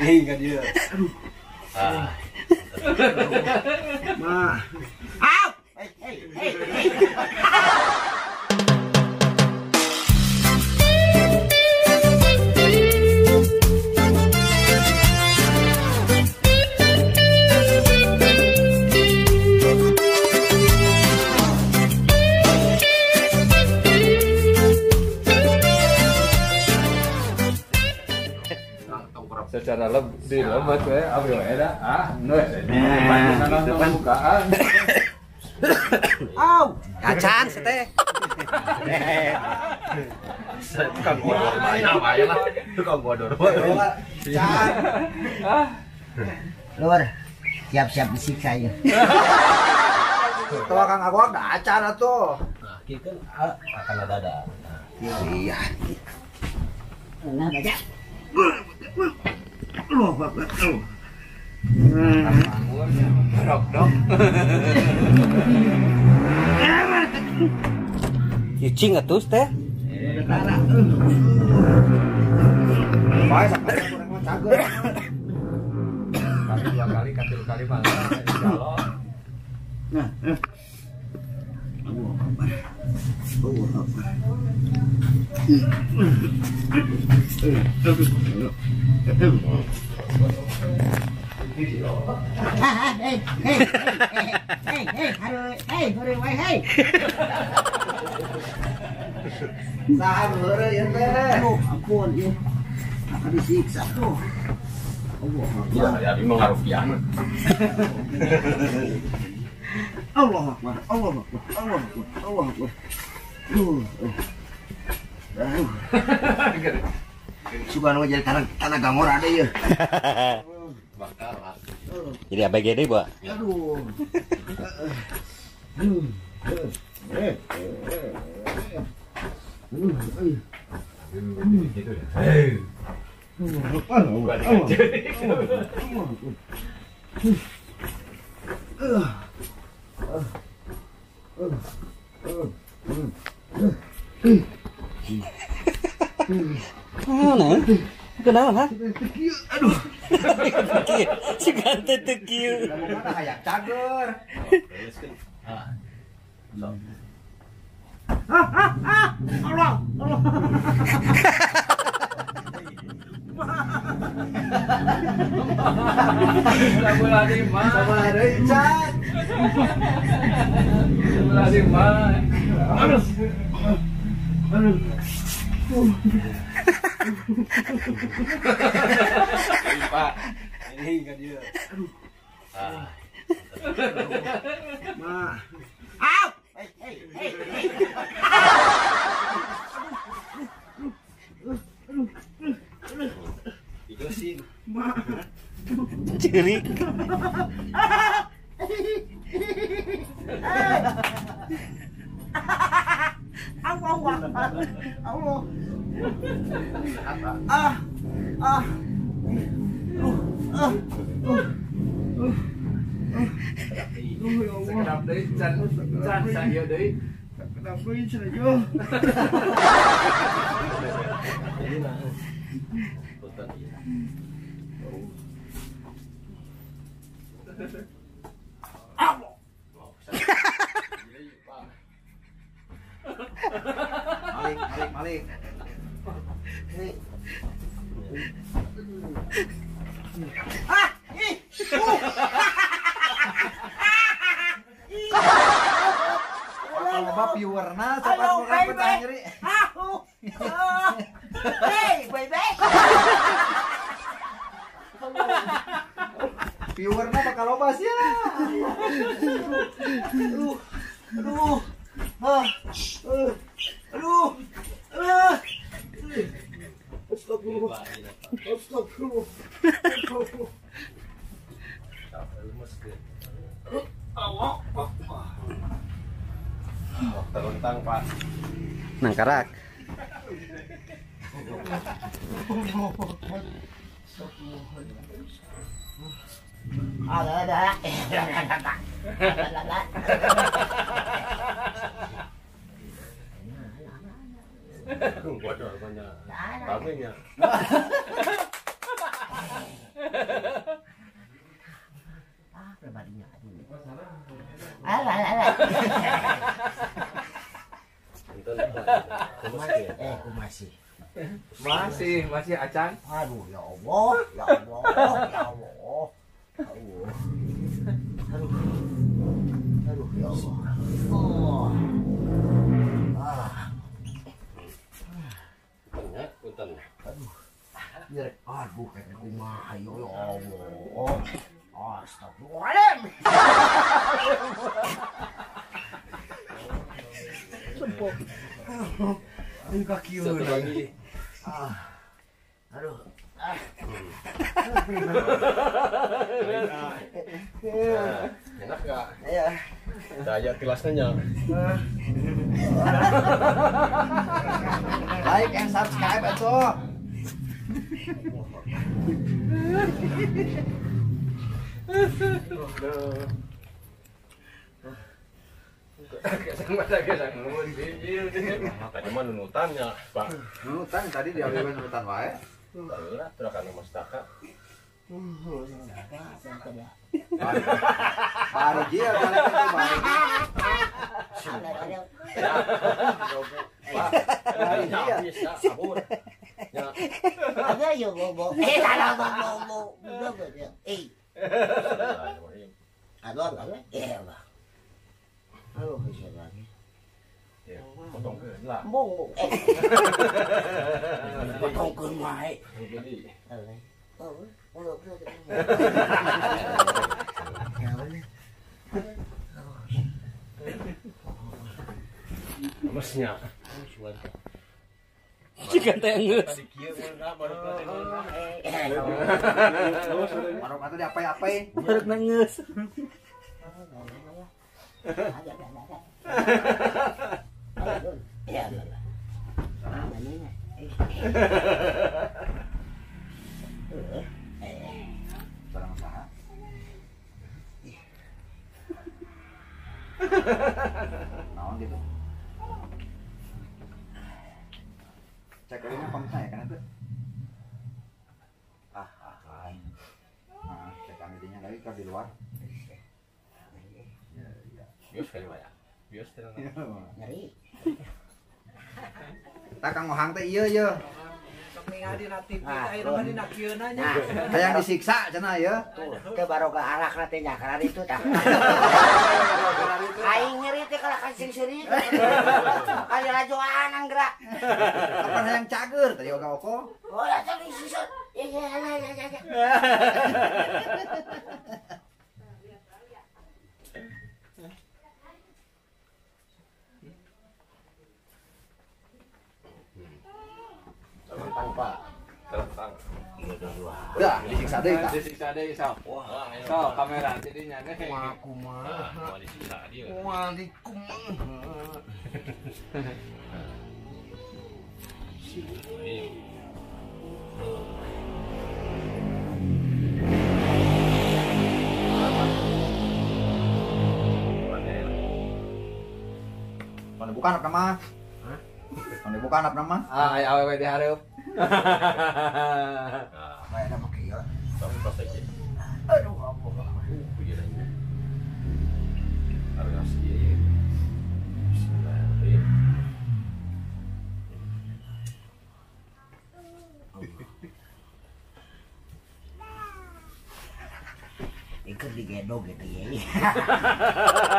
Ini kan dia. Ma. Au. Hey. Secara lebih lemas ya, apa ya dah? Nonton bukaan. Au. Kacan teh. Tukang bodor banyak lah. Tukang bodor. Can. Luar. Siap-siap disiksa ya. Tuh Kang Agwak dah acan atuh. Nah, kita akan ada. Iya. Nah, baca. Loh, Bapak. Dok. Cicing atuh teh. Bae sampai kurang mah cager. Kali 2 kali, katil kali mana? Kalau Nah. Allah Akbar. Hei. Saha beureuh ieu teh. Aduh, ampun ieu. Akan disiksa tuh. Allah Akbar. ya ini mengarupiah. Allah Akbar. Suka nu jadi tanah gamor ada ya. Bakal lah. Jadi ABGD, Bu. Aduh. Gitu ya. Hei. Mana? Kenapa, ha? Aduh. Si gante teu kieu. Mana kayak cager. Allah. Sabelah di mana? Sabar deui can. Sabelah di mana? Aduh. Pak, ini kan dia. Ma. Au. Hey. Itu sih. Ma. Cirik. Allah. Sekedap deui can saya deui. Kenapa ini saja? Malik. Kalau bapak viewerna cepat bukan nyeri. Hey, baby. Viewerna bakal loba sia. Aduh. Astagfirullah. Terentang Pak. Nang karak. Ada. Bodor banyak. Tamunya. Aku masih. Masih acan. Aduh, ya Allah, ya Allah, ya Allah. Aduh, ya Allah. Oh. Punten. Aduh, kayak kumaha ya Allah. Astagfirullahaladzim. Sempok. Ini kaki Satu lagi. Aduh. Enak gak? Ya. Daya tilasnya. Like and subscribe atuh. Tadi mah nunutannya, Pak. Nunutan tadi diambil nunutan wae. Barulah terakan nama staka. Hari dia balik itu balik. Hari dia bisa kabur. Ya. Ada yo bobo. Salah bobo. Bobo dia. Aduh, apa? Bang. Halo, bisa lagi. Ya, potong ke lah. Bobo. Potong ke wae. Jadi, Oh, udah. masnya. Jika tengus. Tadi kieu mah baru mah. Baru atuh diapai-apai. Baru nengus. Ya, Barang saha? Naon gitu. Cek ini komisa ya kan itu. Nah, cek ininya lagi kalau di luar. Bios kali mah ya. Bios teh. ngeri. Tak Kang Ohang teh ieu ye. Hayang disiksa cenah ye. Teu baroga arak na teh nyakaran itu tah. Aing ngeri teh kalau kasih seureut. Aya lajoan anggerak. Kapan hayang cager teh yoga oko. Oh, ya tadi susut. Ya. Terentang, Pak. Terentang. Dah, disiksa deui tah. Disiksa deui sok. Wah, Sok kamera jadinya nih. Wah, disiksa dia. Mana bukan apa nama? Mana bukan apa nama? Ai awewe di hareup. Bae ada make ieu. Tapi pasti aja. Aduh, ampun. Pikirannya. Harus dia. Bismillahirrahmanirrahim. Ikut digedog gitu ya.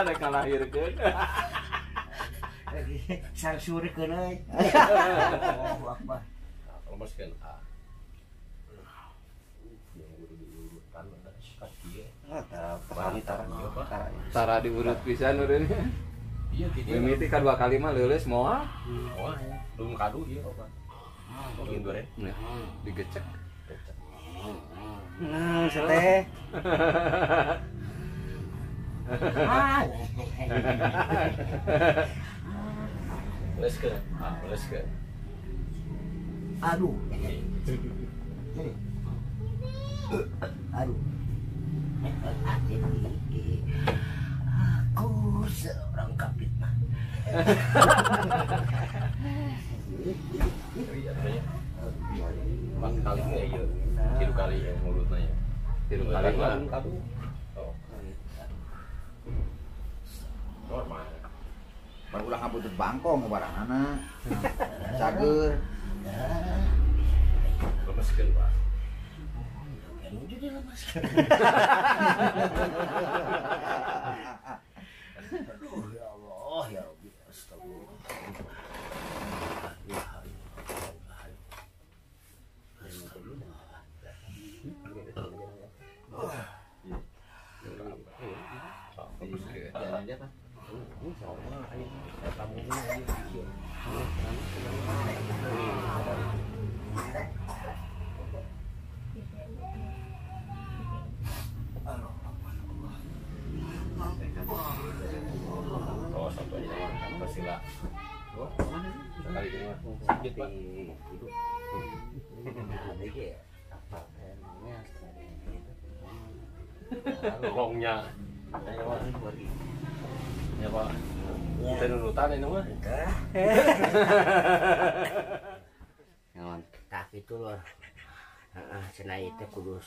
Ada kalahirkeun. Sang suri keuneung. Oh, Akbar. Lemaskan A. Yang urut-urutan ada kaki ya. Tara diurut pisan urang. Iya gitu. Mimiti ka 2 kali mah leuleus moal. Wah, belum kado dia apa? Mungkin dure. Nah, digecek. Nah, teh. Leskeun. Leskeun. Aduh. Aduh. Aku seorang kapitna. Iya, tanya. 4 kali enggak iya. 3 kali yang mulutnya ya. 3 kali mah. kado. Oh. Normal. Baru ulah ngabutut bangkong baranana. Cager. Lemeskeun, Pak. Aduh ya Allah ya Rabbi astagfirullah. Oh, satunya pasti lah. Sekali ini mah. Sakit, Pak. Longnya. Ya, Pak. Tenunutan ini mah. Tak itu loh. Cenah itu kudus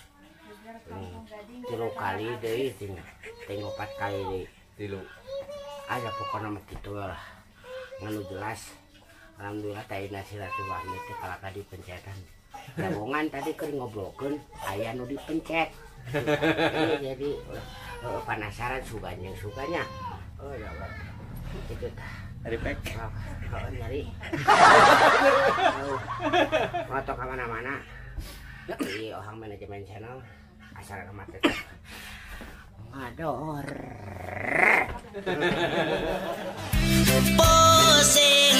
3 kali deh, tinggal 4 kali deh. Tilu. Ada pokoknya mah gitu lah. Nganu jelas. Alhamdulillah tadi silaturahmi teh kalaka dipencetan. Gabungan tadi keur ngobrolkeun aya nu dipencet. Jadi penasaran suganya. Oh ya Allah. Itu tah. Dari pek. Nyari. Foto ke mana-mana. Di orang manajemen channel asal nama tetap ngador. Pusing.